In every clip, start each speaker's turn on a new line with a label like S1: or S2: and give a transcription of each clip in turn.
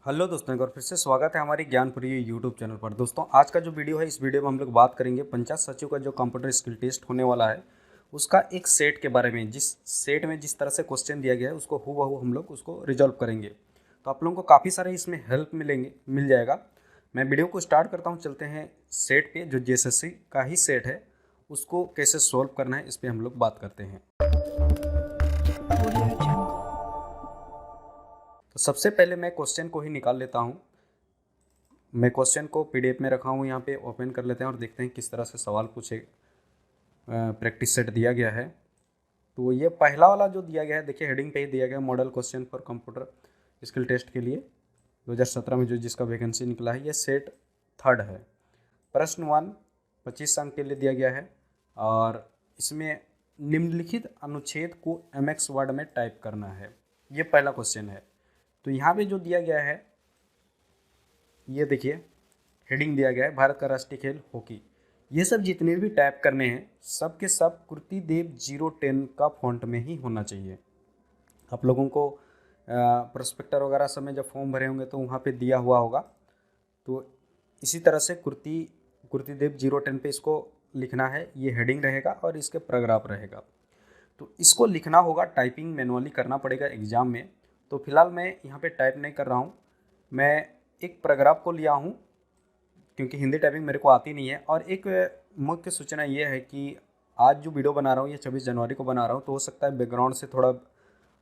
S1: Hello दोस्तों, एक बार फिर से स्वागत है हमारी ज्ञानपुरी यूट्यूब चैनल पर। दोस्तों, आज का जो वीडियो है, इस वीडियो में हम लोग बात करेंगे पंचायत सचिव का जो कंप्यूटर स्किल टेस्ट होने वाला है उसका एक सेट के बारे में। जिस सेट में जिस तरह से क्वेश्चन दिया गया है उसको हूबहू हम लोग उसको रिजॉल्व करेंगे। तो आप लोगों को काफ़ी सारे इसमें हेल्प मिल जाएगा। मैं वीडियो को स्टार्ट करता हूँ, चलते हैं सेट पे। जो JSSC का ही सेट है उसको कैसे सोल्व करना है इस पर हम लोग बात करते हैं। तो सबसे पहले मैं क्वेश्चन को ही निकाल लेता हूँ। मैं क्वेश्चन को PDF में रखा हूँ, यहाँ पे ओपन कर लेते हैं और देखते हैं किस तरह से सवाल पूछे प्रैक्टिस सेट दिया गया है। तो ये पहला वाला जो दिया गया है, देखिए हेडिंग पे ही दिया गया, model question for computer skill test के लिए 2017 में जो जिसका वैकेंसी निकला है, ये सेट थर्ड है। प्रश्न 1 25 अंक के लिए दिया गया है और इसमें निम्नलिखित अनुच्छेद को MX वर्ड में टाइप करना है। ये पहला क्वेश्चन है। तो यहाँ पे जो दिया गया है, ये देखिए हेडिंग दिया गया है भारत का राष्ट्रीय खेल हॉकी। ये सब जितने भी टाइप करने हैं सब के सब कुर्ती देव 010 का फॉन्ट में ही होना चाहिए। आप लोगों को प्रोस्पेक्टर वगैरह सब में जब फॉर्म भरे होंगे तो वहाँ पे दिया हुआ होगा। तो इसी तरह से कुर्ती देव 010 पे इसको लिखना है। ये हेडिंग रहेगा और इसके पैराग्राफ रहेगा। तो इसको लिखना होगा, टाइपिंग मैनुअली करना पड़ेगा एग्ज़ाम में। तो फिलहाल मैं यहाँ पे टाइप नहीं कर रहा हूँ, मैं एक पैराग्राफ को लिया हूँ क्योंकि हिंदी टाइपिंग मेरे को आती नहीं है। और एक मुख्य सूचना ये है कि आज जो वीडियो बना रहा हूँ ये 26 जनवरी को बना रहा हूँ, तो हो सकता है बैकग्राउंड से थोड़ा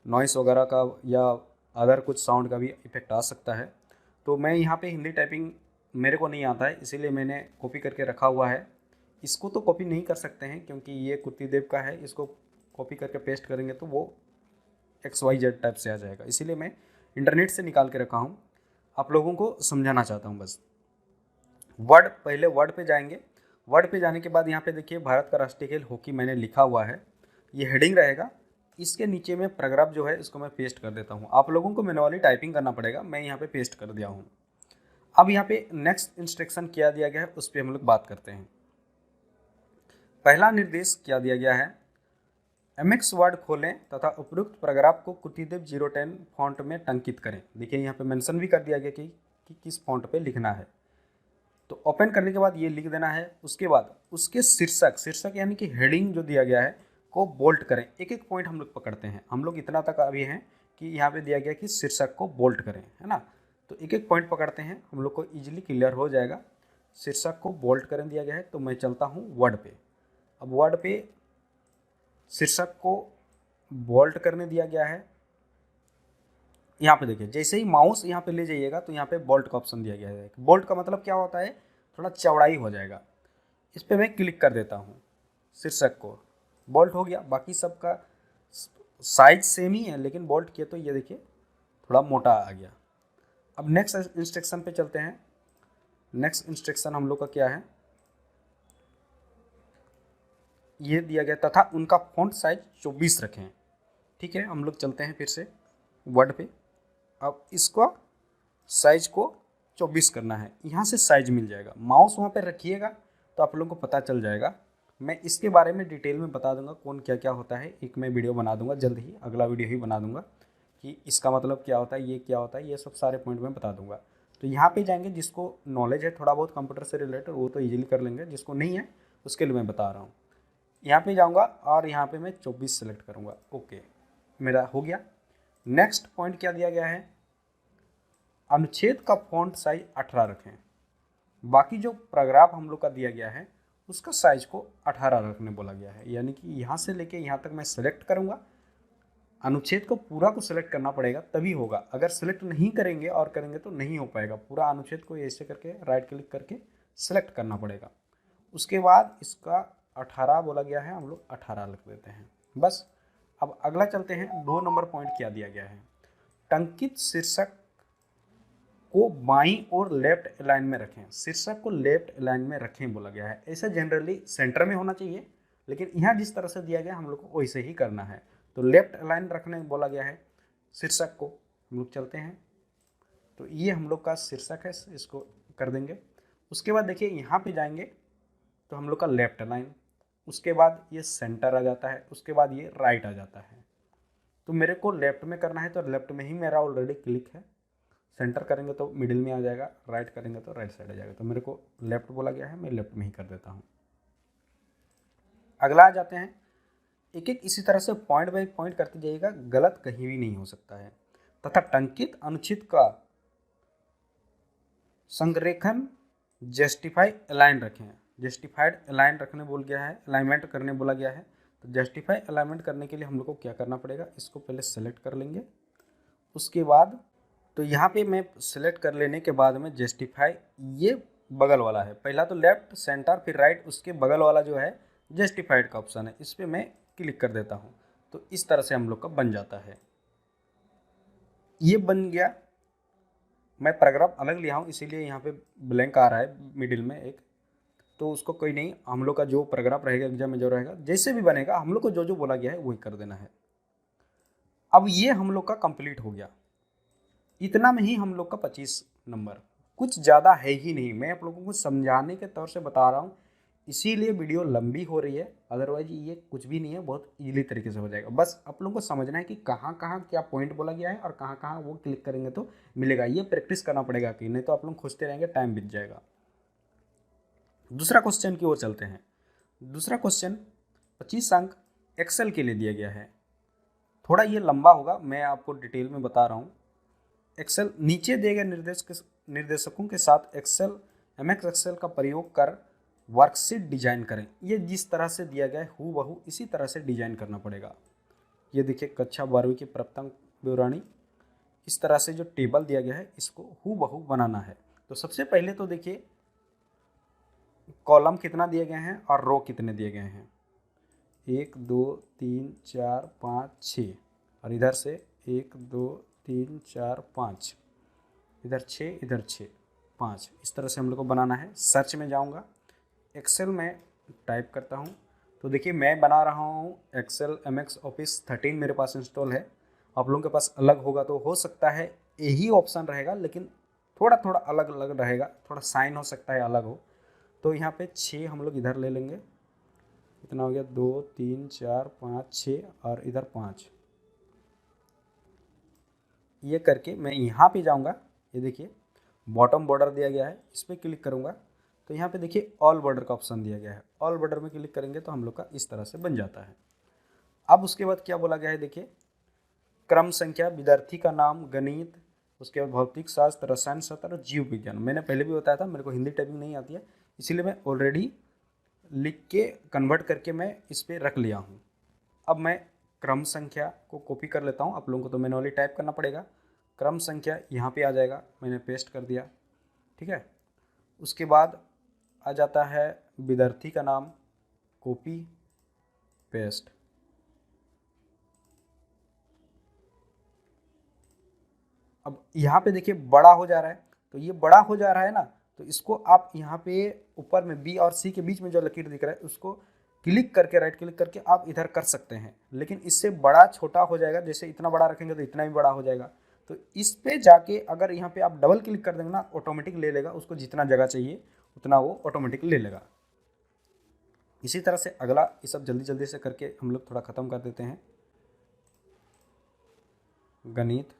S1: नॉइस वगैरह का या अदर कुछ साउंड का भी इफेक्ट आ सकता है। तो मैं यहाँ पे हिंदी टाइपिंग मेरे को नहीं आता है, इसीलिए मैंने कॉपी करके रखा हुआ है। इसको तो कॉपी नहीं कर सकते हैं क्योंकि ये कुर्तीदेव का है, इसको कॉपी करके पेस्ट करेंगे तो वो XYZ टाइप से आ जाएगा, इसीलिए मैं इंटरनेट से निकाल के रखा हूँ। आप लोगों को समझाना चाहता हूँ बस। पहले वर्ड पे जाएंगे। वर्ड पे जाने के बाद यहाँ पे देखिए भारत का राष्ट्रीय खेल हॉकी मैंने लिखा हुआ है, ये हेडिंग रहेगा। इसके नीचे में पैराग्राफ जो है इसको मैं पेस्ट कर देता हूँ। आप लोगों को मैनुअली टाइपिंग करना पड़ेगा, मैं यहाँ पे पेस्ट कर दिया हूँ। अब यहाँ पे नेक्स्ट इंस्ट्रक्शन क्या दिया गया है उस पर हम लोग बात करते हैं। पहला निर्देश क्या दिया गया है, MX वर्ड खोलें तथा उपयुक्त पैराग्राफ को कुर्तीदेव 010 फॉन्ट में टंकित करें। देखिए यहाँ पे मेंशन भी कर दिया गया कि किस फॉन्ट पे लिखना है। तो ओपन करने के बाद ये लिख देना है। उसके बाद उसके शीर्षक यानी कि हेडिंग जो दिया गया है को बोल्ट करें। एक एक पॉइंट हम लोग पकड़ते हैं। हम लोग इतना तक अभी हैं कि यहाँ पे दिया गया कि शीर्षक को बोल्ट करें, है ना। तो एक एक पॉइंट पकड़ते हैं, हम लोग को ईजिली क्लियर हो जाएगा। शीर्षक को बोल्ट करें दिया गया है, तो मैं चलता हूँ वर्ड पे। अब वर्ड पे शीर्षक को बोल्ट करने दिया गया है। यहाँ पे देखिए जैसे ही माउस यहाँ पे ले जाइएगा तो यहाँ पे बोल्ट का ऑप्शन दिया गया है। बोल्ट का मतलब क्या होता है, थोड़ा चौड़ाई हो जाएगा। इस पर मैं क्लिक कर देता हूँ, शीर्षक को बोल्ट हो गया। बाकी सबका साइज सेम ही है, लेकिन बोल्ट किया तो ये देखिए थोड़ा मोटा आ गया। अब नेक्स्ट इंस्ट्रक्शन पे चलते हैं। नेक्स्ट इंस्ट्रक्शन हम लोग का क्या है, ये दिया गया तथा उनका फॉन्ट साइज 24 रखें। ठीक है, हम लोग चलते हैं फिर से वर्ड पे। अब इसका साइज को 24 करना है, यहाँ से साइज मिल जाएगा। माउस वहाँ पे रखिएगा तो आप लोगों को पता चल जाएगा। मैं इसके बारे में डिटेल में बता दूंगा कौन क्या क्या होता है। एक मैं वीडियो बना दूंगा जल्द ही, अगला वीडियो ही बना दूंगा कि इसका मतलब क्या होता है, ये क्या होता है, ये सब सारे पॉइंट में बता दूंगा। तो यहाँ पे जाएंगे, जिसको नॉलेज है थोड़ा बहुत कंप्यूटर से रिलेटेड वो तो ईजिली कर लेंगे, जिसको नहीं है उसके लिए मैं बता रहा हूँ। यहाँ पे जाऊँगा और यहाँ पे मैं 24 सेलेक्ट करूँगा। ओके, मेरा हो गया। नेक्स्ट पॉइंट क्या दिया गया है, अनुच्छेद का फॉन्ट साइज 18 रखें। बाकी जो पैराग्राफ हम लोग का दिया गया है उसका साइज को 18 रखने बोला गया है। यानी कि यहाँ से लेके यहाँ तक मैं सेलेक्ट करूँगा। अनुच्छेद को पूरा को सिलेक्ट करना पड़ेगा तभी होगा, अगर सेलेक्ट नहीं करेंगे और करेंगे तो नहीं हो पाएगा। पूरा अनुच्छेद को ऐसे करके राइट क्लिक करके सेलेक्ट करना पड़ेगा। उसके बाद इसका 18 बोला गया है, हम लोग 18 लिख देते हैं बस। अब अगला चलते हैं, 2 नंबर पॉइंट क्या दिया गया है, टंकित शीर्षक को बाईं और लेफ्ट अलाइन में रखें। शीर्षक को लेफ्ट अलाइन में रखें बोला गया है। ऐसा जनरली सेंटर में होना चाहिए, लेकिन यहाँ जिस तरह से दिया गया हम लोग को वैसे ही करना है। तो लेफ्ट अलाइन रखने बोला गया है शीर्षक को। हम लोग चलते हैं, तो ये हम लोग का शीर्षक है, इसको कर देंगे। उसके बाद देखिए यहाँ पे जाएंगे तो हम लोग का लेफ्ट अलाइन, उसके बाद ये सेंटर आ जाता है, उसके बाद ये राइट आ जाता है। तो मेरे को लेफ्ट में करना है तो लेफ्ट में ही मेरा ऑलरेडी क्लिक है। सेंटर करेंगे तो मिडिल में आ जाएगा, राइट करेंगे तो राइट साइड आ जाएगा। तो मेरे को लेफ्ट बोला गया है, मैं लेफ्ट में ही कर देता हूँ। अगला आ जाते हैं, एक एक इसी तरह से पॉइंट बाई पॉइंट करते जाइएगा, गलत कहीं भी नहीं हो सकता है। तथा टंकित अनुचित का संरेखन जस्टिफाई अलाइन रखें। जस्टिफाइड अलाइन रखने बोल गया है, अलाइनमेंट करने बोला गया है। तो जस्टिफाई अलाइनमेंट करने के लिए हम लोग को क्या करना पड़ेगा, इसको पहले सेलेक्ट कर लेंगे। उसके बाद तो यहाँ पे मैं सेलेक्ट कर लेने के बाद में जस्टिफाई, ये बगल वाला है, पहला तो लेफ्ट सेंटर फिर राइट, उसके बगल वाला जो है जस्टिफाइड का ऑप्शन है, इस पर मैं क्लिक कर देता हूँ। तो इस तरह से हम लोग का बन जाता है। ये बन गया। मैं पैराग्राफ अलग लिया हूँ इसीलिए यहाँ पे ब्लैंक आ रहा है मिडिल में एक, तो उसको कोई नहीं, हम लोग का जो पैराग्राफ रहेगा एग्जाम में जो रहेगा जैसे भी बनेगा हम लोग को जो जो बोला गया है वही कर देना है। अब ये हम लोग का कंप्लीट हो गया। इतना में ही हम लोग का 25 नंबर, कुछ ज़्यादा है ही नहीं। मैं आप लोगों को समझाने के तौर से बता रहा हूँ, इसीलिए वीडियो लंबी हो रही है, अदरवाइज ये कुछ भी नहीं है, बहुत ईजी तरीके से हो जाएगा। बस आप लोगों को समझना है कि कहाँ कहाँ क्या पॉइंट बोला गया है और कहाँ कहाँ वो क्लिक करेंगे तो मिलेगा। ये प्रैक्टिस करना पड़ेगा कि नहीं तो आप लोग खोजते रहेंगे, टाइम बीत जाएगा। दूसरा क्वेश्चन की ओर चलते हैं। दूसरा क्वेश्चन 25 अंक एक्सेल के लिए दिया गया है। थोड़ा ये लंबा होगा, मैं आपको डिटेल में बता रहा हूँ। एक्सेल नीचे दिए गए निर्देशकों के साथ एक्सेल एमएक्स एक्सेल का प्रयोग कर वर्कशीट डिजाइन करें। ये जिस तरह से दिया गया है हूबहू इसी तरह से डिजाइन करना पड़ेगा। ये देखिए कक्षा 12वीं की प्रपत्रांक विवरणी, इस तरह से जो टेबल दिया गया है इसको हूबहू बनाना है। तो सबसे पहले तो देखिए कॉलम कितना दिए गए हैं और रो कितने दिए गए हैं, 1 2 3 4 5 6, और इधर से 1 2 3 4 5, इधर 6 इधर 6 5, इस तरह से हम लोग को बनाना है। सर्च में जाऊंगा, एक्सेल में टाइप करता हूं, तो देखिए मैं बना रहा हूं एक्सेल एमएक्स ऑफिस 13 मेरे पास इंस्टॉल है। आप लोगों के पास अलग होगा तो हो सकता है यही ऑप्शन रहेगा, लेकिन थोड़ा थोड़ा अलग अलग रहेगा, थोड़ा साइन हो सकता है अलग हो। तो यहाँ पे 6 हम लोग इधर ले लेंगे, इतना हो गया 2 3 4 5 6 और इधर 5। ये करके मैं यहाँ पे जाऊँगा, ये देखिए बॉटम बॉर्डर दिया गया है, इस पर क्लिक करूँगा तो यहाँ पे देखिए ऑल बॉर्डर का ऑप्शन दिया गया है। ऑल बॉर्डर में क्लिक करेंगे तो हम लोग का इस तरह से बन जाता है। अब उसके बाद क्या बोला गया है, देखिए क्रम संख्या, विद्यार्थी का नाम, गणित, उसके बाद भौतिक शास्त्र, रसायन शास्त्र और जीव विज्ञान। मैंने पहले भी बताया था मेरे को हिंदी टाइपिंग नहीं आती है, इसीलिए मैं ऑलरेडी लिख के कन्वर्ट करके मैं इस पर रख लिया हूँ। अब मैं क्रम संख्या को कॉपी कर लेता हूँ, आप लोगों को तो मैनुअली टाइप करना पड़ेगा। क्रम संख्या यहाँ पे आ जाएगा, मैंने पेस्ट कर दिया, ठीक है। उसके बाद आ जाता है विद्यार्थी का नाम, कॉपी पेस्ट। अब यहाँ पे देखिए बड़ा हो जा रहा है, तो ये बड़ा हो जा रहा है ना, तो इसको आप यहाँ पे ऊपर में बी और सी के बीच में जो लकीर दिख रहा है उसको क्लिक करके, राइट क्लिक करके आप इधर कर सकते हैं, लेकिन इससे बड़ा छोटा हो जाएगा। जैसे इतना बड़ा रखेंगे तो इतना भी बड़ा हो जाएगा। तो इस पे जाके अगर यहाँ पे आप डबल क्लिक कर देंगे ना, ऑटोमेटिक ले लेगा, उसको जितना जगह चाहिए उतना वो ऑटोमेटिक ले लेगा। इसी तरह से अगला, ये सब जल्दी जल्दी से करके हम लोग थोड़ा ख़त्म कर देते हैं। गणित,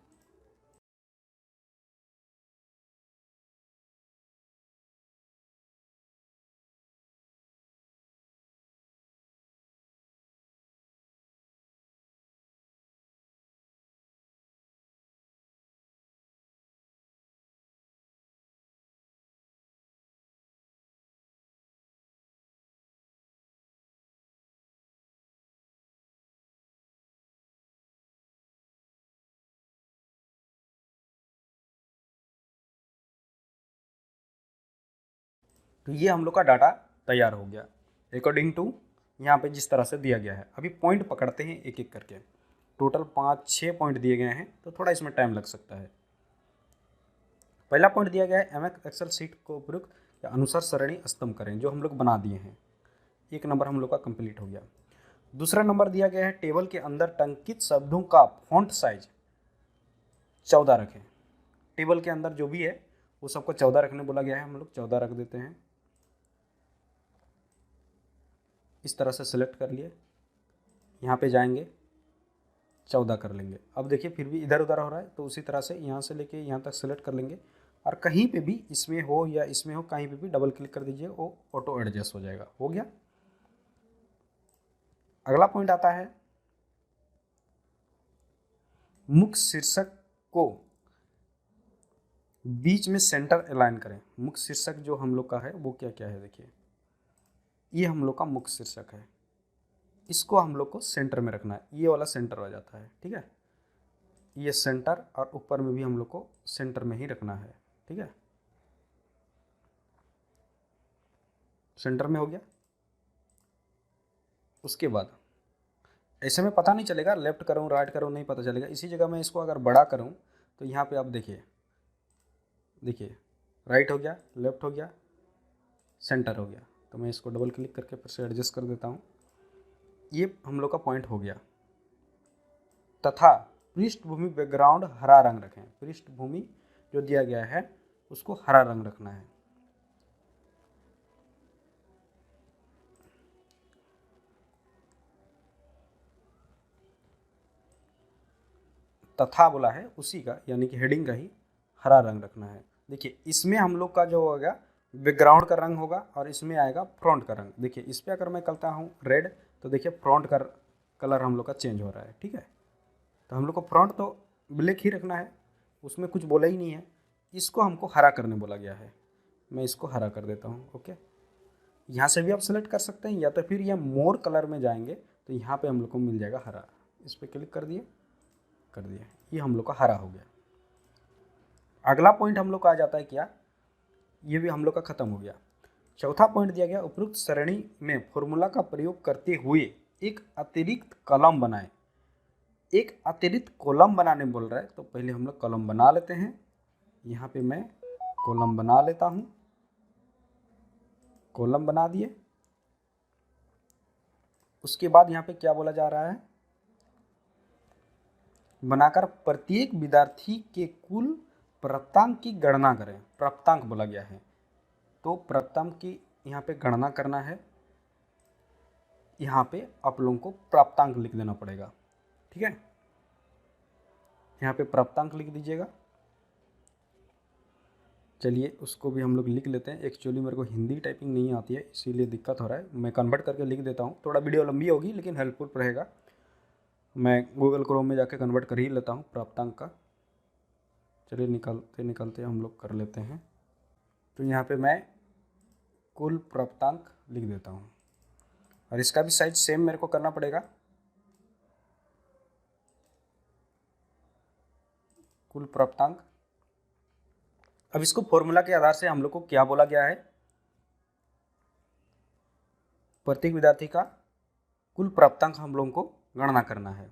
S1: तो ये हम लोग का डाटा तैयार हो गया अकॉर्डिंग टू यहाँ पे जिस तरह से दिया गया है। अभी पॉइंट पकड़ते हैं एक एक करके। टोटल 5-6 पॉइंट दिए गए हैं, तो थोड़ा इसमें टाइम लग सकता है। पहला पॉइंट दिया गया है एमएक्स एक्सेल सीट को उपयुक्त या अनुसार सरणी स्तंभ करें, जो हम लोग बना दिए हैं। 1 नंबर हम लोग का कंप्लीट हो गया। दूसरा नंबर दिया गया है टेबल के अंदर टंकित शब्दों का फॉन्ट साइज 14 रखें। टेबल के अंदर जो भी है वो सबको 14 रखने बोला गया है, हम लोग 14 रख देते हैं। इस तरह से सिलेक्ट कर लिए, यहाँ पे जाएंगे, 14 कर लेंगे। अब देखिए फिर भी इधर उधर हो रहा है, तो उसी तरह से यहाँ से लेके यहाँ तक सेलेक्ट कर लेंगे और कहीं पे भी इसमें हो या इसमें हो, कहीं पे भी डबल क्लिक कर दीजिए, वो ऑटो एडजस्ट हो जाएगा। हो गया। अगला पॉइंट आता है मुख्य शीर्षक को बीच में सेंटर अलाइन करें। मुख्य शीर्षक जो हम लोग का है वो क्या क्या है, देखिए ये हम लोग का मुख्य शीर्षक है, इसको हम लोग को सेंटर में रखना है, ये वाला सेंटर हो जाता है। ठीक है, ये सेंटर, और ऊपर में भी हम लोग को सेंटर में ही रखना है। ठीक है, सेंटर में हो गया। उसके बाद ऐसे में पता नहीं चलेगा लेफ्ट करूँ राइट करूँ, नहीं पता चलेगा। इसी जगह मैं इसको अगर बड़ा करूँ तो यहाँ पे आप देखिए राइट हो गया, लेफ्ट हो गया, सेंटर हो गया। तो मैं इसको डबल क्लिक करके फिर से एडजस्ट कर देता हूँ। ये हम लोग का पॉइंट हो गया। तथा पृष्ठभूमि बैकग्राउंड हरा रंग रखें। पृष्ठभूमि जो दिया गया है उसको हरा रंग रखना है। तथा बोला है उसी का, यानी कि हेडिंग का ही हरा रंग रखना है। देखिए इसमें हम लोग का जो होगा बैकग्राउंड का रंग होगा और इसमें आएगा फ्रंट का रंग। देखिए इस पर अगर मैं करता हूँ रेड, तो देखिए फ्रंट का कलर हम लोग का चेंज हो रहा है। ठीक है, तो हम लोग को फ्रंट तो ब्लैक ही रखना है, उसमें कुछ बोला ही नहीं है। इसको हमको हरा करने बोला गया है, मैं इसको हरा कर देता हूँ। ओके, यहाँ से भी आप सेलेक्ट कर सकते हैं, या तो फिर ये मोर कलर में जाएंगे तो यहाँ पे हम लोग को मिल जाएगा हरा। इस पर क्लिक कर दिए, ये हम लोग का हरा हो गया। अगला पॉइंट हम लोग का आ जाता है क्या, ये भी हम लोग का खत्म हो गया। चौथा पॉइंट दिया गया उपरोक्त श्रेणी में फॉर्मूला का प्रयोग करते हुए एक अतिरिक्त कॉलम बनाएं। एक अतिरिक्त कॉलम बनाने बोल रहा है, तो पहले हम लोग कॉलम बना लेते हैं। यहाँ पे मैं कॉलम बना लेता हूँ, कॉलम बना दिए। उसके बाद यहाँ पे क्या बोला जा रहा है, बनाकर प्रत्येक विद्यार्थी के कुल प्राप्तांक की गणना करें। प्राप्तांक बोला गया है, तो प्राप्तांक की यहाँ पे गणना करना है। यहाँ पे आप लोगों को प्राप्तांक लिख देना पड़ेगा। ठीक है, यहाँ पे प्राप्तांक लिख दीजिएगा। चलिए उसको भी हम लोग लिख लेते हैं। एक्चुअली मेरे को हिंदी टाइपिंग नहीं आती है, इसीलिए दिक्कत हो रहा है। मैं कन्वर्ट करके लिख देता हूँ, थोड़ा वीडियो लंबी होगी लेकिन हेल्पफुल रहेगा। मैं गूगल क्रोम में जाके कन्वर्ट कर ही लेता हूँ प्राप्तांक का। चलिए निकालते हम लोग कर लेते हैं। तो यहाँ पे मैं कुल प्राप्तांक लिख देता हूँ, और इसका भी साइज सेम मेरे को करना पड़ेगा। कुल प्राप्तांक। अब इसको फॉर्मूला के आधार से हम लोग को क्या बोला गया है, प्रत्येक विद्यार्थी का कुल प्राप्तांक हम लोगों को गणना करना है।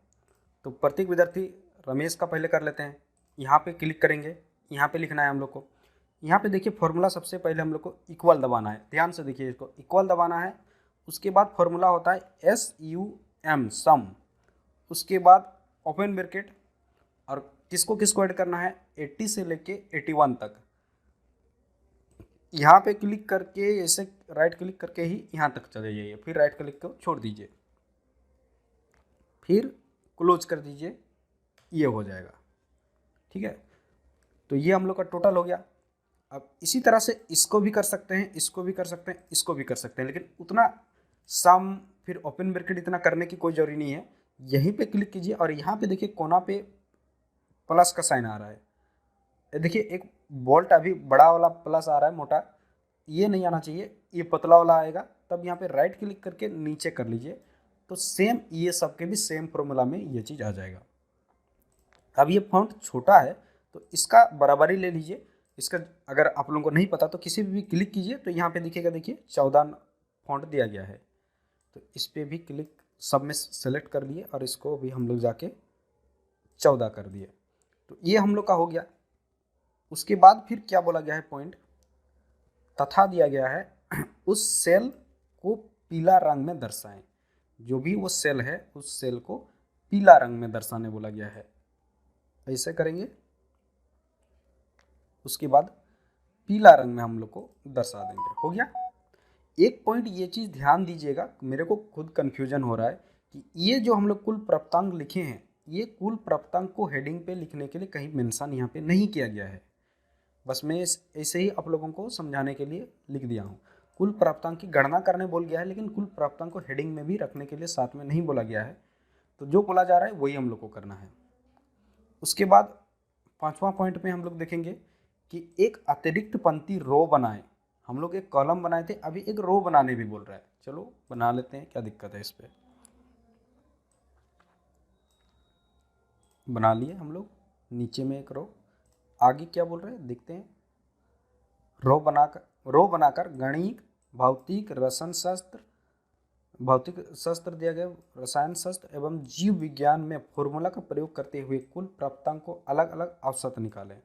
S1: तो प्रत्येक विद्यार्थी रमेश का पहले कर लेते हैं। यहाँ पे क्लिक करेंगे, यहाँ पे लिखना है हम लोग को। यहाँ पे देखिए फॉर्मूला सबसे पहले हम लोग को इक्वल दबाना है। ध्यान से देखिए, इसको इक्वल दबाना है। उसके बाद फॉर्मूला होता है SUM सम। उसके बाद ओपन ब्रैकेट, और किसको किसको ऐड करना है, 80 से लेके 81 तक। यहाँ पे क्लिक करके ऐसे राइट क्लिक करके ही यहाँ तक चले जाइए, फिर राइट क्लिक को छोड़ दीजिए, फिर क्लोज कर दीजिए, ये हो जाएगा। ठीक है, तो ये हम लोग का टोटल हो गया। अब इसी तरह से इसको भी कर सकते हैं, इसको भी कर सकते हैं, इसको भी कर सकते हैं, लेकिन उतना सम फिर ओपन ब्रैकेट इतना करने की कोई जरूरी नहीं है। यहीं पे क्लिक कीजिए और यहाँ पे देखिए कोना पे प्लस का साइन आ रहा है। देखिए एक बोल्ट अभी बड़ा वाला प्लस आ रहा है मोटा, ये नहीं आना चाहिए, ये पतला वाला आएगा। तब यहाँ पे राइट क्लिक करके नीचे कर लीजिए, तो सेम ये सबके भी सेम फॉर्मूला में ये चीज़ आ जाएगा। अब ये फॉन्ट छोटा है तो इसका बराबरी ले लीजिए। इसका अगर आप लोगों को नहीं पता तो किसी भी क्लिक कीजिए, तो यहाँ पे दिखेगा, देखिए 14 फॉन्ट दिया गया है। तो इस पर भी क्लिक सब में सेलेक्ट कर लिए और इसको भी हम लोग जाके 14 कर दिए। तो ये हम लोग का हो गया। उसके बाद फिर क्या बोला गया है पॉइंट, तथा दिया गया है उस सेल को पीला रंग में दर्शाएं। जो भी वो सेल है उस सेल को पीला रंग में दर्शाने बोला गया है। ऐसे करेंगे, उसके बाद पीला रंग में हम लोग को दर्शा देंगे। हो गया। एक पॉइंट ये चीज़ ध्यान दीजिएगा, मेरे को खुद कन्फ्यूजन हो रहा है कि ये जो हम लोग कुल प्राप्तांक लिखे हैं ये कुल प्राप्तांक को हेडिंग पे लिखने के लिए कहीं मेंशन यहाँ पे नहीं किया गया है, बस मैं ऐसे ही आप लोगों को समझाने के लिए लिख दिया हूँ। कुल प्राप्तांक की गणना करने बोल गया है, लेकिन कुल प्राप्तांक को हेडिंग में भी रखने के लिए साथ में नहीं बोला गया है। तो जो बोला जा रहा है वही हम लोग को करना है। उसके बाद 5वां पॉइंट में हम लोग देखेंगे कि एक अतिरिक्त पंक्ति रो बनाए। हम लोग एक कॉलम बनाए थे, अभी एक रो बनाने भी बोल रहा है। चलो बना लेते हैं, क्या दिक्कत है इस पर। बना लिए हम लोग, नीचे में एक रो। आगे क्या बोल रहे हैं देखते हैं। रो बनाकर गणित, भौतिक शास्त्र दिया गया, रसायन शास्त्र एवं जीव विज्ञान में फॉर्मूला का प्रयोग करते हुए कुल प्राप्तांक को अलग अलग औसत निकालें।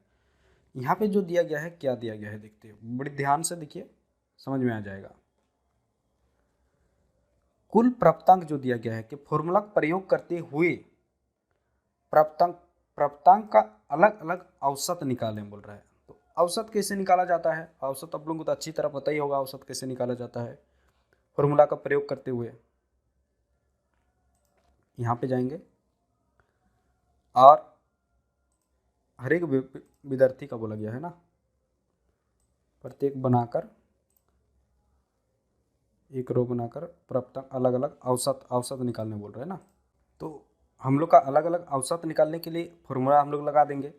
S1: यहाँ पे जो दिया गया है, क्या दिया गया है देखते हैं, बड़ी ध्यान से देखिए, समझ में आ जाएगा। कुल प्राप्तांक जो दिया गया है कि फॉर्मूला का प्रयोग करते हुए प्राप्तांक का अलग अलग औसत निकालें बोल रहा है। तो औसत कैसे निकाला जाता है? औसत आप लोगों को तो अच्छी तरह पता ही होगा, औसत कैसे निकाला जाता है फॉर्मूला का प्रयोग करते हुए। यहाँ पे जाएंगे और हर एक विद्यार्थी का बोला गया है ना, प्रत्येक बनाकर एक रो बनाकर प्राप्तांक अलग अलग औसत निकालने बोल रहे हैं ना। तो हम लोग का अलग अलग औसत निकालने के लिए फॉर्मूला हम लोग लगा देंगे।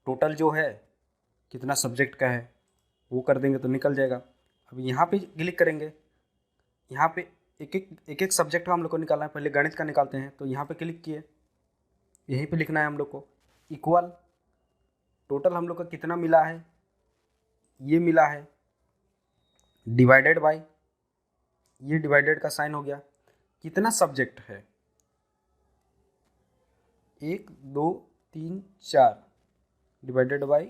S1: टोटल जो है कितना सब्जेक्ट का है वो कर देंगे तो निकल जाएगा। अब यहाँ पे क्लिक करेंगे, यहाँ पे एक एक सब्जेक्ट का हम लोग को निकालना है। पहले गणित का निकालते हैं, तो यहाँ पे क्लिक किए, यहीं पे लिखना है हम लोग को इक्वल टोटल हम लोग का कितना मिला है, ये मिला है, डिवाइडेड बाय, ये डिवाइडेड का साइन हो गया, कितना सब्जेक्ट है 1 2 3 4 डिवाइडेड बाय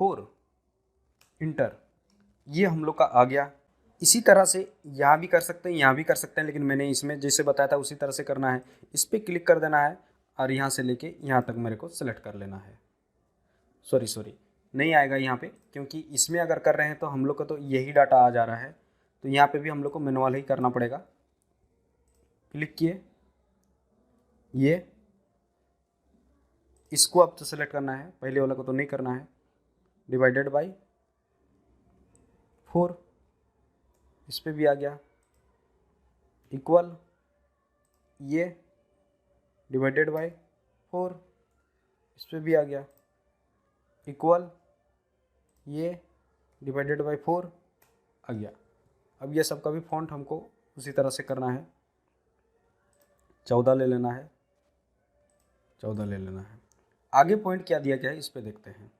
S1: 4 इंटर, ये हम लोग का आ गया। इसी तरह से यहाँ भी कर सकते हैं, यहाँ भी कर सकते हैं, लेकिन मैंने इसमें जैसे बताया था उसी तरह से करना है। इस पर क्लिक कर देना है और यहाँ से लेके यहाँ तक मेरे को सेलेक्ट कर लेना है। सॉरी नहीं आएगा यहाँ पे, क्योंकि इसमें अगर कर रहे हैं तो हम लोग को तो यही डाटा आ जा रहा है, तो यहाँ पे भी हम लोग को मैनुअल ही करना पड़ेगा। क्लिक किए, ये इसको अब तो सेलेक्ट करना है, पहले वाला को तो नहीं करना है। डिवाइडेड बाय 4, इस पे भी आ गया, इक्वल ये डिवाइडेड बाय 4, इस पे भी आ गया, इक्वल ये डिवाइडेड बाय 4 आ गया। अब ये सबका भी फॉन्ट हमको उसी तरह से करना है, 14 ले लेना है, 14 ले लेना है। आगे पॉइंट क्या दिया गया है इस पे देखते हैं।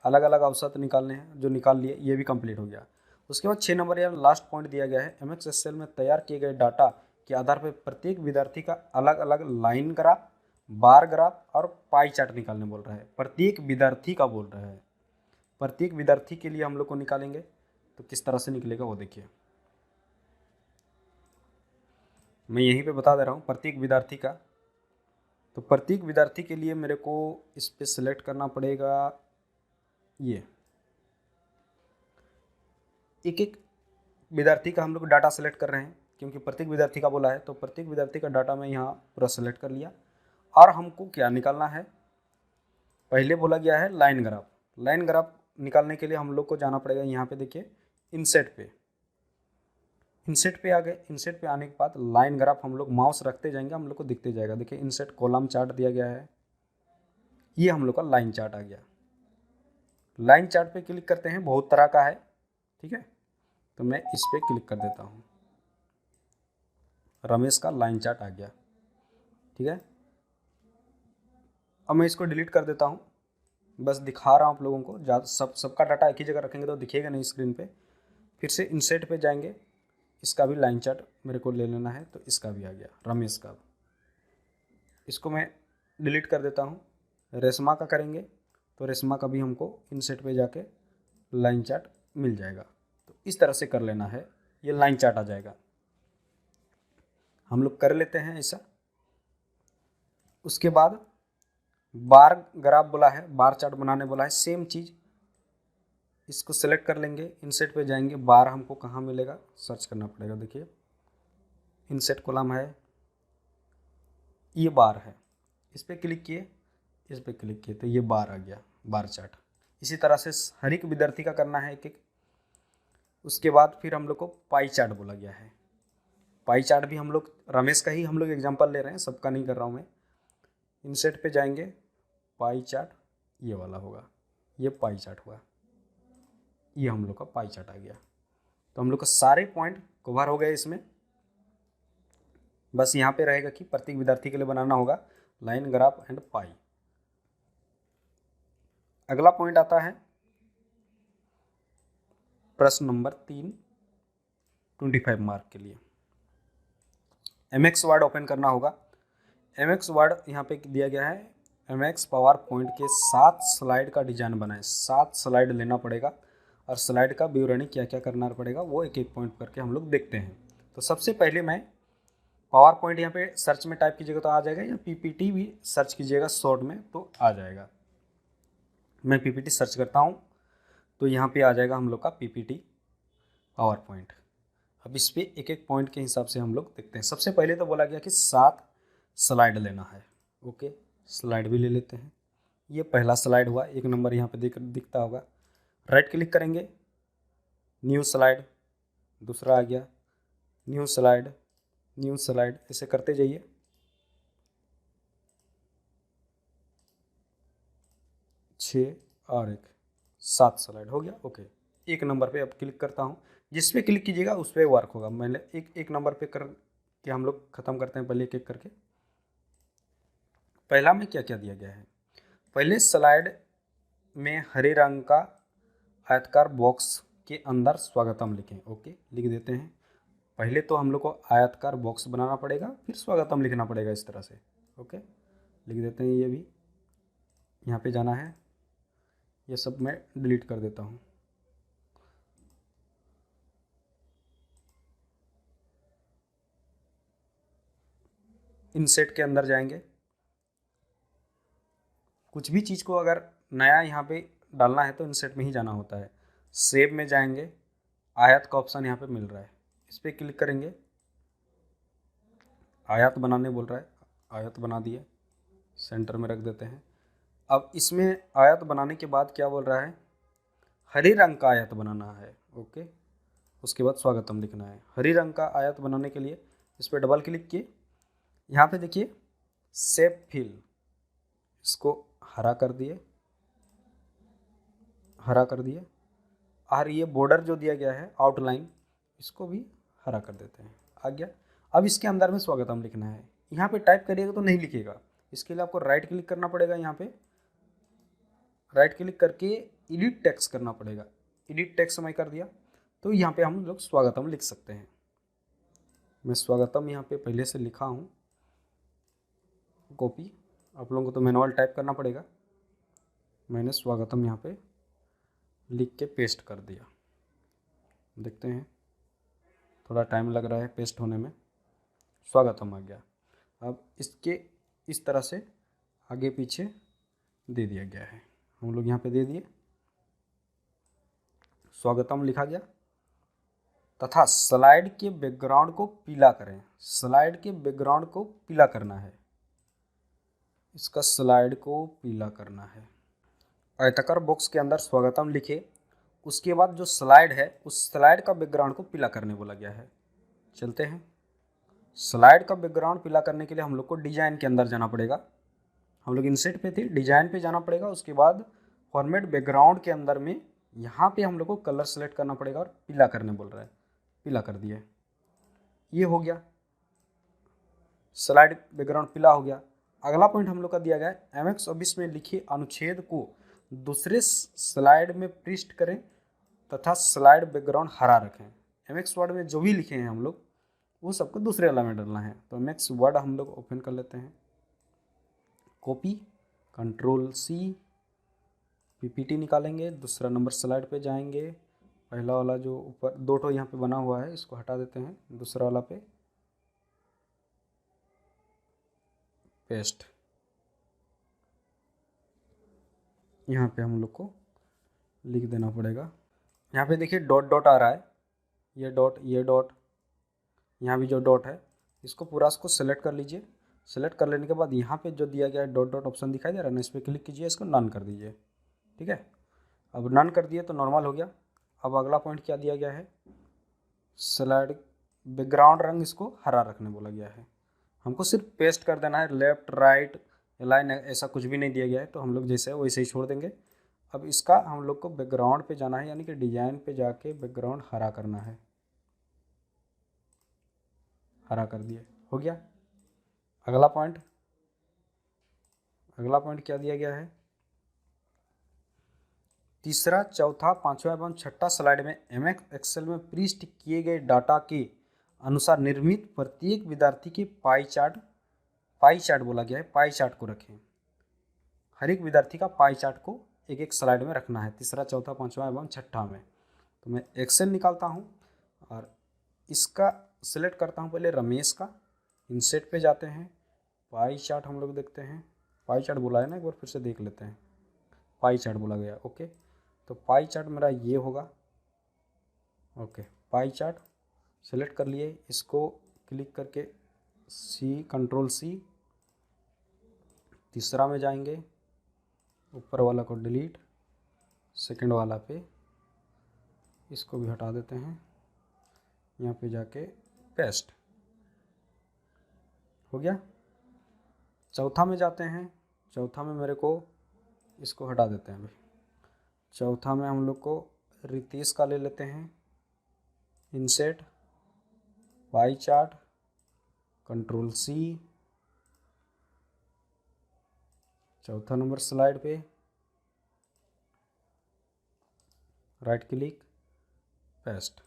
S1: अलग अलग औसत निकालने हैं, जो निकाल लिए ये भी कंप्लीट हो गया। उसके बाद 6 नंबर या लास्ट पॉइंट दिया गया है, एमएस एक्सेल में तैयार किए गए डाटा के आधार पर प्रत्येक विद्यार्थी का अलग अलग लाइन ग्राफ, बार ग्राफ और पाई चार्ट निकालने बोल रहा है। प्रत्येक विद्यार्थी का बोल रहा है, प्रत्येक विद्यार्थी के लिए हम लोग को निकालेंगे, तो किस तरह से निकलेगा वो देखिए। मैं यहीं पे बता दे रहा हूँ प्रत्येक विद्यार्थी का। तो प्रत्येक विद्यार्थी के लिए मेरे को इस पे सिलेक्ट करना पड़ेगा, ये एक एक विद्यार्थी का हम लोग डाटा सेलेक्ट कर रहे हैं, क्योंकि प्रत्येक विद्यार्थी का बोला है, तो प्रत्येक विद्यार्थी का डाटा मैं यहाँ पूरा सेलेक्ट कर लिया। और हमको क्या निकालना है, पहले बोला गया है लाइन ग्राफ। लाइन ग्राफ निकालने के लिए हम लोग को जाना पड़ेगा, यहाँ पे देखिए इंसेट पे, इंसेट पे आ गए। इंसेट पे आने के बाद लाइन ग्राफ हम लोग माउस रखते जाएंगे, हम लोग को दिखते जाएगा। देखिए इंसेट कॉलम चार्ट दिया गया है, ये हम लोग का लाइन चार्ट आ गया। लाइन चार्ट पे क्लिक करते हैं, बहुत तरह का है, ठीक है, तो मैं इस पे क्लिक कर देता हूँ। रमेश का लाइन चार्ट आ गया, ठीक है। अब मैं इसको डिलीट कर देता हूँ, बस दिखा रहा हूँ आप लोगों को। ज़्यादा सबका डाटा एक ही जगह रखेंगे तो दिखेगा नहीं स्क्रीन पे। फिर से इंसेट पे जाएंगे, इसका भी लाइन चार्ट मेरे को ले लेना है, तो इसका भी आ गया रमेश का। इसको मैं डिलीट कर देता हूँ। रेशमा का करेंगे तो रेशमा का भी हमको इंसेट पे जाके लाइन चार्ट मिल जाएगा। तो इस तरह से कर लेना है, ये लाइन चार्ट आ जाएगा। हम लोग कर लेते हैं ऐसा। उसके बाद बार ग्राफ बोला है, बार चार्ट बनाने बोला है, सेम चीज़, इसको सेलेक्ट कर लेंगे, इंसेट पे जाएंगे। बार हमको कहाँ मिलेगा, सर्च करना पड़ेगा। देखिए इंसेट कॉलम है, ये बार है, इस पर क्लिक किए, इस पर क्लिक किए तो ये बार आ गया, बार चार्ट। इसी तरह से हर एक विद्यार्थी का करना है एक एक। उसके बाद फिर हम लोग को पाई चार्ट बोला गया है। पाई चार्ट भी हम लोग रमेश का ही हम लोग एग्जांपल ले रहे हैं, सबका नहीं कर रहा हूँ मैं। इंसर्ट पे जाएंगे, पाई चार्ट ये वाला होगा, ये पाई चार्ट हुआ, ये हम लोग का पाई चार्ट आ गया। तो हम लोग का सारे पॉइंट कवर हो गए इसमें। बस यहाँ पे रहेगा कि प्रत्येक विद्यार्थी के लिए बनाना होगा लाइन, ग्राफ एंड पाई। अगला पॉइंट आता है प्रश्न नंबर 3, 25 मार्क के लिए। MX वर्ड ओपन करना होगा। MX वर्ड यहाँ पे दिया गया है, MX पावर पॉइंट के 7 स्लाइड का डिजाइन बनाए। 7 स्लाइड लेना पड़ेगा और स्लाइड का विवरणी क्या क्या करना पड़ेगा वो एक एक पॉइंट करके हम लोग देखते हैं। तो सबसे पहले मैं पावर पॉइंट यहाँ पे सर्च में टाइप कीजिएगा तो आ जाएगा, या PPT भी सर्च कीजिएगा शॉर्ट में तो आ जाएगा। मैं PPT सर्च करता हूँ तो यहाँ पे आ जाएगा हम लोग का PPT पावर पॉइंट। अब इस पर एक एक पॉइंट के हिसाब से हम लोग देखते हैं। सबसे पहले तो बोला गया कि 7 स्लाइड लेना है। ओके, स्लाइड भी ले लेते हैं। ये पहला स्लाइड हुआ, 1 नंबर यहाँ पे दिखता होगा। राइट क्लिक करेंगे, न्यू स्लाइड, दूसरा आ गया, न्यू स्लाइड, न्यू स्लाइड, ऐसे करते जाइए। छः और 1, 7 स्लाइड हो गया। ओके, 1 नंबर पे अब क्लिक करता हूँ। जिस पे क्लिक कीजिएगा उस पर वर्क होगा। मैंने एक नंबर पे कर के हम लोग ख़त्म करते हैं पहले एक एक करके। पहला में क्या क्या दिया गया है, पहले स्लाइड में हरे रंग का आयताकार बॉक्स के अंदर स्वागतम लिखें। ओके, लिख देते हैं। पहले तो हम लोग को आयताकार बॉक्स बनाना पड़ेगा, फिर स्वागतम लिखना पड़ेगा इस तरह से। ओके, लिख देते हैं। ये भी यहाँ पे जाना है, ये सब मैं डिलीट कर देता हूँ। इनसेट के अंदर जाएंगे। कुछ भी चीज़ को अगर नया यहाँ पे डालना है तो इनसेट में ही जाना होता है। सेव में जाएंगे, आयत का ऑप्शन यहाँ पे मिल रहा है, इस पर क्लिक करेंगे। आयत बनाने बोल रहा है, आयत बना दिए, सेंटर में रख देते हैं। अब इसमें आयत बनाने के बाद क्या बोल रहा है, हरे रंग का आयत बनाना है। ओके, उसके बाद स्वागतम लिखना है। हरे रंग का आयत बनाने के लिए इस पर डबल क्लिक किए। यहाँ पे देखिए शेप फिल, इसको हरा कर दिए, हरा कर दिए। और ये बॉर्डर जो दिया गया है आउटलाइन, इसको भी हरा कर देते हैं, आ गया। अब इसके अंदर में स्वागतम लिखना है। यहाँ पे टाइप करिएगा तो नहीं लिखेगा, इसके लिए आपको राइट क्लिक करना पड़ेगा। यहाँ पे राइट क्लिक करके एडिट टेक्स्ट करना पड़ेगा। एडिट टेक्स्ट मैं कर दिया तो यहाँ पे हम लोग स्वागतम लिख सकते हैं। मैं स्वागतम यहाँ पे पहले से लिखा हूँ, कॉपी। आप लोगों को तो मैनुअल टाइप करना पड़ेगा। मैंने स्वागतम यहाँ पे लिख के पेस्ट कर दिया। देखते हैं, थोड़ा टाइम लग रहा है पेस्ट होने में। स्वागतम आ गया। अब इसके इस तरह से आगे पीछे दे दिया गया है, हम लोग यहाँ पे दे दिए। स्वागतम लिखा गया तथा स्लाइड के बैकग्राउंड को पीला करें। स्लाइड के बैकग्राउंड को पीला करना है, इसका स्लाइड को पीला करना है। आयताकार बॉक्स के अंदर स्वागतम लिखे, उसके बाद जो स्लाइड है उस स्लाइड का बैकग्राउंड को पीला करने बोला गया है। चलते हैं। स्लाइड का बैकग्राउंड पीला करने के लिए हम लोग को डिजाइन के अंदर जाना पड़ेगा। हम लोग इंसर्ट पे थे, डिजाइन पे जाना पड़ेगा। उसके बाद फॉर्मेट बैकग्राउंड के अंदर में यहाँ पे हम लोग को कलर सेलेक्ट करना पड़ेगा और पीला करने बोल रहा है, पीला कर दिया। ये हो गया, स्लाइड बैकग्राउंड पीला हो गया। अगला पॉइंट हम लोग का दिया गया है MX ऑफिस में लिखे अनुच्छेद को दूसरे स्लाइड में पृष्ठ करें तथा स्लाइड बैकग्राउंड हरा रखें। MX वर्ड में जो भी लिखे हैं हम लोग वो सबको दूसरे वाला में डालना है। तो MX वर्ड हम लोग ओपन कर लेते हैं, कॉपी, Ctrl+C, PPT निकालेंगे। दूसरा नंबर स्लाइड पे जाएंगे, पहला वाला जो ऊपर 2 ठो यहाँ पे बना हुआ है इसको हटा देते हैं, दूसरा वाला पे पेस्ट। यहाँ पे हम लोग को लिख देना पड़ेगा। यहाँ पे देखिए डॉट डॉट आ रहा है, ये डॉट, ये डॉट, यहाँ भी जो डॉट है इसको पूरा इसको सेलेक्ट कर लीजिए। सेलेक्ट कर लेने के बाद यहाँ पे जो दिया गया है डॉट डॉट ऑप्शन दिखाई दे रहा है ना, इस पर क्लिक कीजिए, इसको नन कर दीजिए। ठीक है, अब नन कर दिए तो नॉर्मल हो गया। अब अगला पॉइंट क्या दिया गया है, स्लाइड बैकग्राउंड रंग इसको हरा रखने बोला गया है। हमको सिर्फ पेस्ट कर देना है, लेफ्ट राइट लाइन ऐसा कुछ भी नहीं दिया गया है, तो हम लोग जैसे है वैसे ही छोड़ देंगे। अब इसका हम लोग को बैकग्राउंड पे जाना है, यानी कि डिजाइन पे जाके बैकग्राउंड हरा करना है। हरा कर दिए, हो गया। अगला पॉइंट क्या दिया गया है, तीसरा, चौथा, पांचवा एवं छठा स्लाइड में एमएस एक्सेल में प्रविष्ट किए गए डाटा के अनुसार निर्मित प्रत्येक विद्यार्थी के पाई चार्ट बोला गया है, पाई चार्ट को रखें। हर एक विद्यार्थी का पाई चार्ट को एक एक स्लाइड में रखना है, तीसरा, चौथा, पांचवा एवं छठा में। तो मैं एक्सेल निकालता हूँ और इसका सिलेक्ट करता हूँ पहले रमेश का। इंसेट पे जाते हैं, पाई चार्ट हम लोग देखते हैं, पाई चार्ट बोला है ना, एक बार फिर से देख लेते हैं। पाई चार्ट बोला गया, ओके। तो पाई चार्ट मेरा ये होगा, ओके। पाई चार्ट सेलेक्ट कर लिए, इसको क्लिक करके कंट्रोल सी, तीसरा में जाएंगे, ऊपर वाला को डिलीट, सेकंड वाला पे इसको भी हटा देते हैं, यहाँ पे जाके पेस्ट, हो गया। चौथा में जाते हैं, चौथा में मेरे को इसको हटा देते हैं भाई। चौथा में हम लोग को रितेश का ले लेते हैं, इंसेट, पाई चार्ट, कंट्रोल सी, चौथा नंबर स्लाइड पे राइट क्लिक, पेस्ट।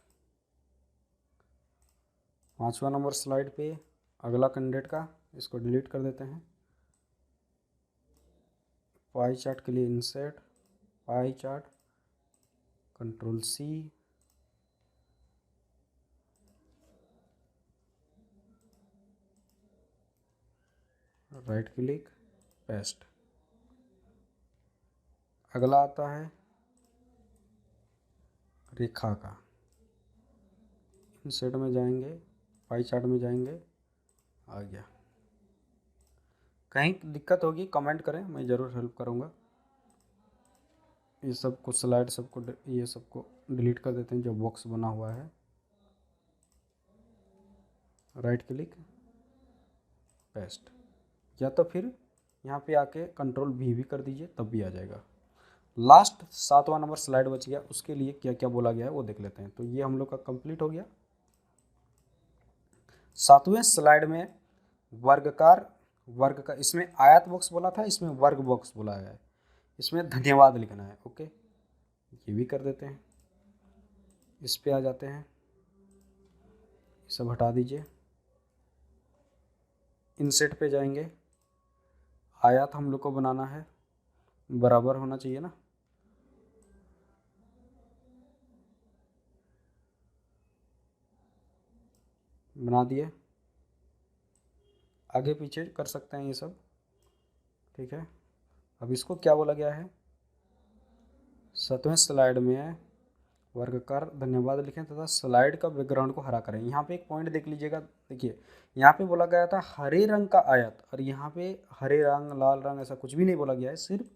S1: पांचवा नंबर स्लाइड पे अगला कैंडिडेट का, इसको डिलीट कर देते हैं। पाई चार्ट के लिए insert, pie chart, control C, right click, paste. अगला आता है रेखा का, इंसेट में जाएंगे, पाई चार्ट में जाएंगे, आ गया। कहीं दिक्कत होगी कमेंट करें, मैं ज़रूर हेल्प करूँगा। ये सब कुछ स्लाइड सबको ये सबको डिलीट कर देते हैं जो बॉक्स बना हुआ है, राइट क्लिक, पेस्ट। या तो फिर यहाँ पे आके कंट्रोल भी कर दीजिए, तब भी आ जाएगा। लास्ट सातवां नंबर स्लाइड बच गया, उसके लिए क्या क्या बोला गया है वो देख लेते हैं। तो ये हम लोग का कंप्लीट हो गया। सातवें स्लाइड में वर्ग का इसमें आयत बॉक्स बोला था, इसमें वर्ग बॉक्स बोला गया है, इसमें धन्यवाद लिखना है, ओके। ये भी कर देते हैं, इस पे आ जाते हैं, सब हटा दीजिए। इंसेट पे जाएंगे, आयत हम लोग को बनाना है, बराबर होना चाहिए ना, बना दिए। आगे पीछे कर सकते हैं ये सब, ठीक है। अब इसको क्या बोला गया है, सातवें स्लाइड में वर्गाकार धन्यवाद लिखें तथा स्लाइड का बैकग्राउंड को हरा करें। यहाँ पे एक पॉइंट देख लीजिएगा, देखिए यहाँ पे बोला गया था हरे रंग का आयत, और यहाँ पे हरे रंग लाल रंग ऐसा कुछ भी नहीं बोला गया है, सिर्फ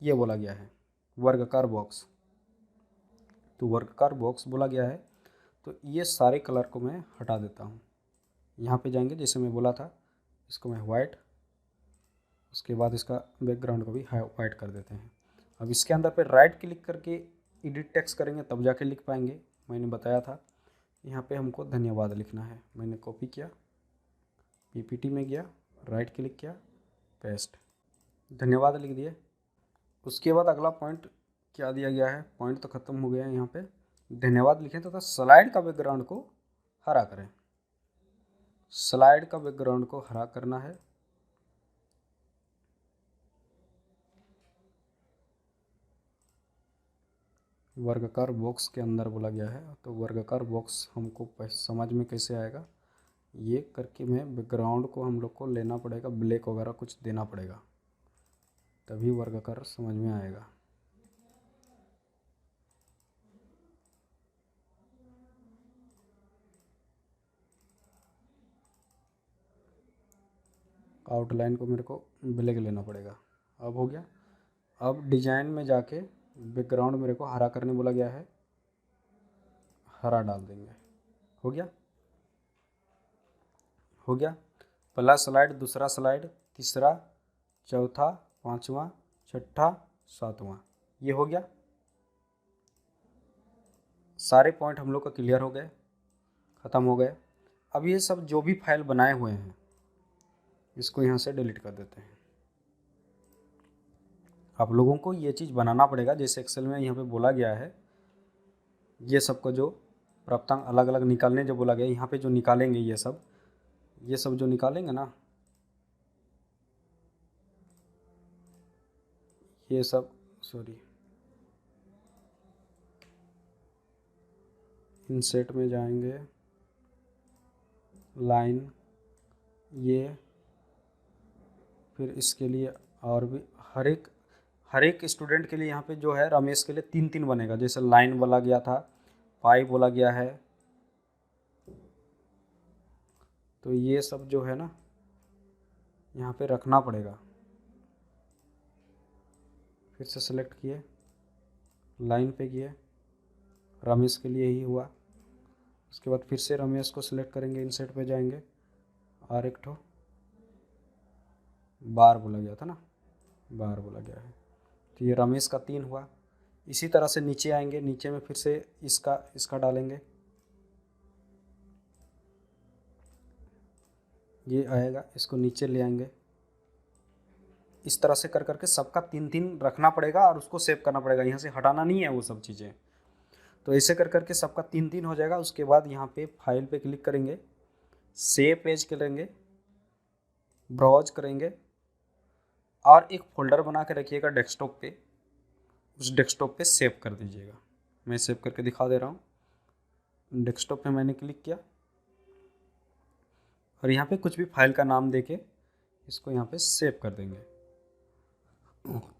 S1: ये बोला गया है वर्गाकार बॉक्स। तो वर्गाकार बॉक्स बोला गया है, तो ये सारे कलर को मैं हटा देता हूँ। यहाँ पे जाएंगे, जैसे मैं बोला था, इसको मैं वाइट, उसके बाद इसका बैकग्राउंड को भी वाइट कर देते हैं। अब इसके अंदर पे राइट क्लिक करके एडिट टेक्स्ट करेंगे तब जाके लिख पाएंगे। मैंने बताया था यहाँ पे हमको धन्यवाद लिखना है, मैंने कॉपी किया, पीपीटी में गया, राइट क्लिक किया, पेस्ट, धन्यवाद लिख दिए। उसके बाद अगला पॉइंट क्या दिया गया है, पॉइंट तो ख़त्म हो गया है। यहाँ पे धन्यवाद लिखें तथा स्लाइड का बैकग्राउंड को हरा करें। स्लाइड का बैकग्राउंड को हरा करना है, वर्गाकार बॉक्स के अंदर बोला गया है। तो वर्गाकार बॉक्स हमको समझ में कैसे आएगा, ये करके मैं बैकग्राउंड को हम लोग को लेना पड़ेगा, ब्लैक वगैरह कुछ देना पड़ेगा, तभी वर्गाकार समझ में आएगा। आउटलाइन को मेरे को ब्लैक लेना पड़ेगा। अब हो गया। अब डिजाइन में जाके बैकग्राउंड मेरे को हरा करने बोला गया है, हरा डाल देंगे। हो गया, हो गया। पहला स्लाइड, दूसरा स्लाइड, तीसरा, चौथा, पांचवा, छठा, सातवां, ये हो गया। सारे पॉइंट हम लोग का क्लियर हो गए, ख़त्म हो गए। अब ये सब जो भी फाइल बनाए हुए हैं इसको यहाँ से डिलीट कर देते हैं। आप लोगों को ये चीज़ बनाना पड़ेगा, जैसे एक्सेल में यहाँ पे बोला गया है, ये सबको जो प्राप्तांक अलग अलग निकालने जो बोला गया, यहाँ पे जो निकालेंगे ये सब जो निकालेंगे ना, ये सब, सॉरी, इंसर्ट में जाएंगे, लाइन, ये, फिर इसके लिए और भी हर एक स्टूडेंट के लिए यहाँ पे जो है रमेश के लिए 3-3 बनेगा। जैसे लाइन बोला गया था, पाई बोला गया है, तो ये सब जो है ना यहाँ पे रखना पड़ेगा। फिर से सेलेक्ट किए, लाइन पे किए, रमेश के लिए ही हुआ। उसके बाद फिर से रमेश को सिलेक्ट करेंगे, इंसर्ट पे जाएंगे, और एक ठो बार बोला गया था ना, बार बोला गया है, तो ये रमेश का 3 हुआ। इसी तरह से नीचे आएंगे, नीचे में फिर से इसका डालेंगे, ये आएगा, इसको नीचे ले आएंगे। इस तरह से कर करके सबका 3-3 रखना पड़ेगा और उसको सेव करना पड़ेगा, यहाँ से हटाना नहीं है वो सब चीज़ें। तो ऐसे कर करके सबका 3-3 हो जाएगा। उसके बाद यहाँ पे फाइल पे क्लिक करेंगे, सेव पेज करेंगे, ब्राउज करेंगे, और एक फोल्डर बना के रखिएगा डेस्कटॉप पे, उस डेस्कटॉप पे सेव कर दीजिएगा। मैं सेव करके दिखा दे रहा हूँ। डेस्कटॉप पे मैंने क्लिक किया और यहाँ पे कुछ भी फाइल का नाम देके इसको यहाँ पे सेव कर देंगे।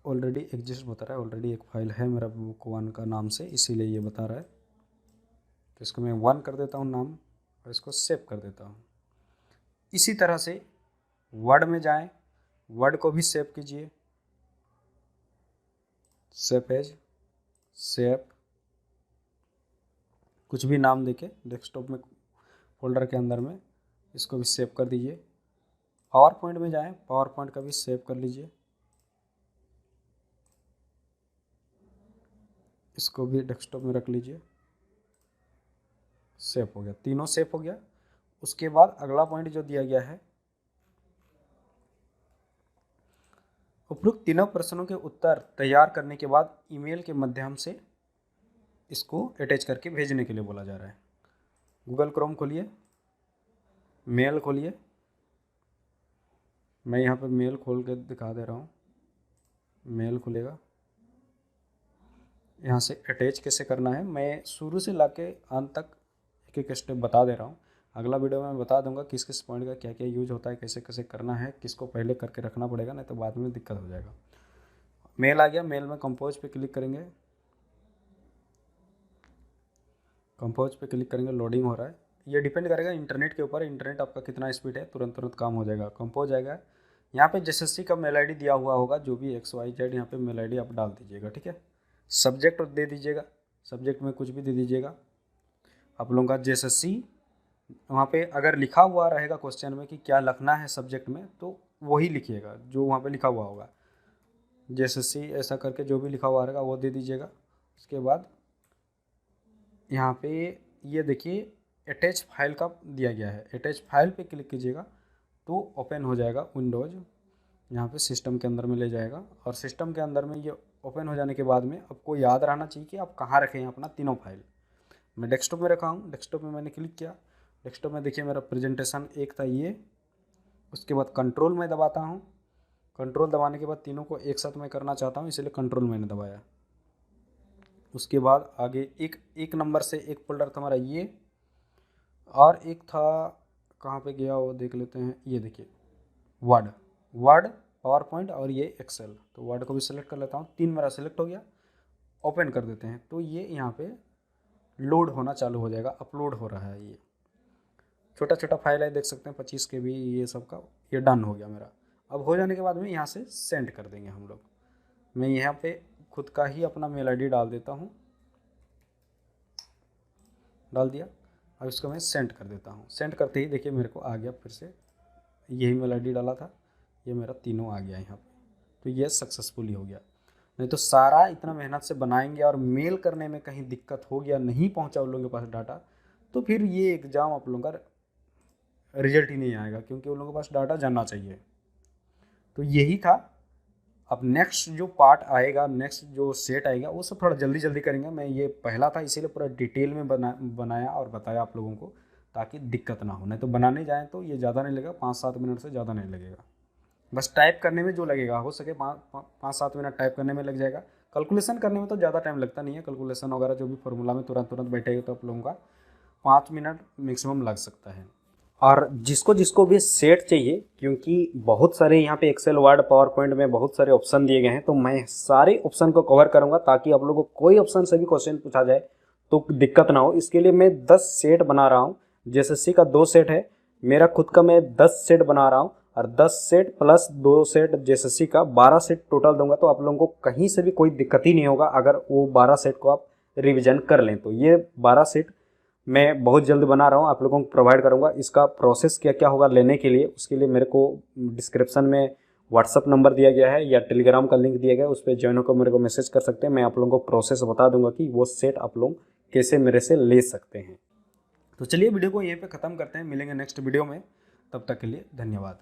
S1: ऑलरेडी एग्जिस्ट बता रहा है, ऑलरेडी एक फाइल है मेरा बुक 1 का नाम से, इसीलिए ये बता रहा है। तो इसको मैं 1 कर देता हूँ नाम, और इसको सेव कर देता हूँ। इसी तरह से वर्ड में जाएं, वर्ड को भी सेव कीजिए, सेव एज, सेव, कुछ भी नाम देके डेस्कटॉप में फोल्डर के अंदर में इसको भी सेव कर दीजिए। पावर पॉइंट में जाएं, पावर पॉइंट का भी सेव कर लीजिए, इसको भी डेस्कटॉप में रख लीजिए, सेव हो गया, तीनों सेव हो गया। उसके बाद अगला पॉइंट जो दिया गया है, उपरोक्त तीनों प्रश्नों के उत्तर तैयार करने के बाद ईमेल के माध्यम से इसको अटैच करके भेजने के लिए बोला जा रहा है। गूगल क्रोम खोलिए, मेल खोलिए, मैं यहाँ पे मेल खोल के दिखा दे रहा हूँ। मेल खुलेगा, यहाँ से अटैच कैसे करना है मैं शुरू से लाके अंत तक एक एक स्टेप बता दे रहा हूँ। अगला वीडियो में मैं बता दूंगा किस किस पॉइंट का क्या क्या यूज होता है, कैसे कैसे करना है, किसको पहले करके रखना पड़ेगा, नहीं तो बाद में दिक्कत हो जाएगा। मेल आ गया, मेल में कंपोज पे क्लिक करेंगे, कंपोज पे क्लिक करेंगे, लोडिंग हो रहा है। ये डिपेंड करेगा इंटरनेट के ऊपर, इंटरनेट आपका कितना स्पीड है, तुरंत तुरंत काम हो जाएगा। कंपोज आएगा, यहाँ पे JSC का मेल ID दिया हुआ होगा, जो भी XYZ यहाँ पे मेल ID आप डाल दीजिएगा, ठीक है। सब्जेक्ट दे दीजिएगा, सब्जेक्ट में कुछ भी दे दीजिएगा। आप लोगों का JSC वहाँ पे अगर लिखा हुआ रहेगा क्वेश्चन में कि क्या लिखना है सब्जेक्ट में, तो वही लिखिएगा जो वहाँ पे लिखा हुआ होगा। JSC ऐसा करके जो भी लिखा हुआ रहेगा वो दे दीजिएगा। उसके बाद यहाँ पे ये देखिए अटैच फाइल का दिया गया है, अटैच फाइल पे क्लिक कीजिएगा तो ओपन हो जाएगा विंडोज़, यहाँ पे सिस्टम के अंदर में ले जाएगा। और सिस्टम के अंदर में ये ओपन हो जाने के बाद में आपको याद रहना चाहिए कि आप कहाँ रखें अपना तीनों फाइल। मैं डेस्कटॉप में रखा हूँ, डेस्कटॉप में मैंने क्लिक किया, डेस्कटॉप में देखिए मेरा प्रेजेंटेशन एक था ये। उसके बाद कंट्रोल में दबाता हूँ, कंट्रोल दबाने के बाद तीनों को एक साथ मैं करना चाहता हूँ, इसलिए कंट्रोल मैंने दबाया। उसके बाद आगे एक नंबर से एक फोल्डर था हमारा ये, और एक था कहाँ पे गया वो देख लेते हैं। ये देखिए वर्ड, पावर पॉइंट और ये एक्सेल, तो वर्ड को भी सिलेक्ट कर लेता हूँ। 3 मेरा सिलेक्ट हो गया, ओपन कर देते हैं तो ये यहाँ पे लोड होना चालू हो जाएगा, अपलोड हो रहा है। ये छोटा छोटा फाइल है, देख सकते हैं 25 KB ये सब का, ये डन हो गया मेरा। अब हो जाने के बाद में यहाँ से सेंड कर देंगे हम लोग। मैं यहाँ पे खुद का ही अपना मेल आईडी डाल देता हूँ, डाल दिया। अब इसको मैं सेंड कर देता हूँ। सेंड करते ही देखिए मेरे को आ गया, फिर से यही मेल आईडी डाला था, ये मेरा तीनों आ गया यहाँ पे। तो ये सक्सेसफुली हो गया। नहीं तो सारा इतना मेहनत से बनाएंगे और मेल करने में कहीं दिक्कत हो गया, नहीं पहुँचा उन लोगों के पास डाटा, तो फिर ये एग्ज़ाम आप लोगों का रिजल्ट ही नहीं आएगा, क्योंकि उन लोगों के पास डाटा जाना चाहिए। तो यही था। अब नेक्स्ट जो पार्ट आएगा, नेक्स्ट जो सेट आएगा, वो सब थोड़ा जल्दी जल्दी करेंगे। मैं ये पहला था इसीलिए पूरा डिटेल में बनाया और बताया आप लोगों को, ताकि दिक्कत ना हो। नहीं तो बनाने जाएँ तो ये ज़्यादा नहीं लगेगा, 5-7 मिनट से ज़्यादा नहीं लगेगा। बस टाइप करने में जो लगेगा, हो सके 5-7 मिनट टाइप करने में लग जाएगा। कैलकुलेशन करने में तो ज़्यादा टाइम लगता नहीं है। कैलकुलेशन वगैरह जो भी फॉर्मूला में तुरंत बैठेगा तो आप लोगों का 5 मिनट मैक्सिमम लग सकता है। और जिसको जिसको भी सेट चाहिए, क्योंकि बहुत सारे यहाँ पे एक्सेल, वर्ड, पावर पॉइंट में बहुत सारे ऑप्शन दिए गए हैं, तो मैं सारे ऑप्शन को कवर करूँगा ताकि आप लोगों को कोई ऑप्शन से भी क्वेश्चन पूछा जाए तो दिक्कत ना हो। इसके लिए मैं 10 सेट बना रहा हूँ। जेएसएससी का 2 सेट है, मेरा खुद का मैं 10 सेट बना रहा हूँ, और 10 सेट प्लस 2 सेट जेएसएससी का 12 सेट टोटल दूंगा। तो आप लोगों को कहीं से भी कोई दिक्कत ही नहीं होगा अगर वो 12 सेट को आप रिवीजन कर लें। तो ये 12 सेट मैं बहुत जल्द बना रहा हूँ, आप लोगों को प्रोवाइड करूँगा। इसका प्रोसेस क्या क्या होगा लेने के लिए, उसके लिए मेरे को डिस्क्रिप्शन में व्हाट्सअप नंबर दिया गया है या टेलीग्राम का लिंक दिया गया है, उस पर ज्वाइन होकर मेरे को मैसेज कर सकते हैं। मैं आप लोगों को प्रोसेस बता दूंगा कि वो सेट आप लोग कैसे मेरे से ले सकते हैं। तो चलिए वीडियो को यहीं पे ख़त्म करते हैं, मिलेंगे नेक्स्ट वीडियो में। तब तक के लिए धन्यवाद।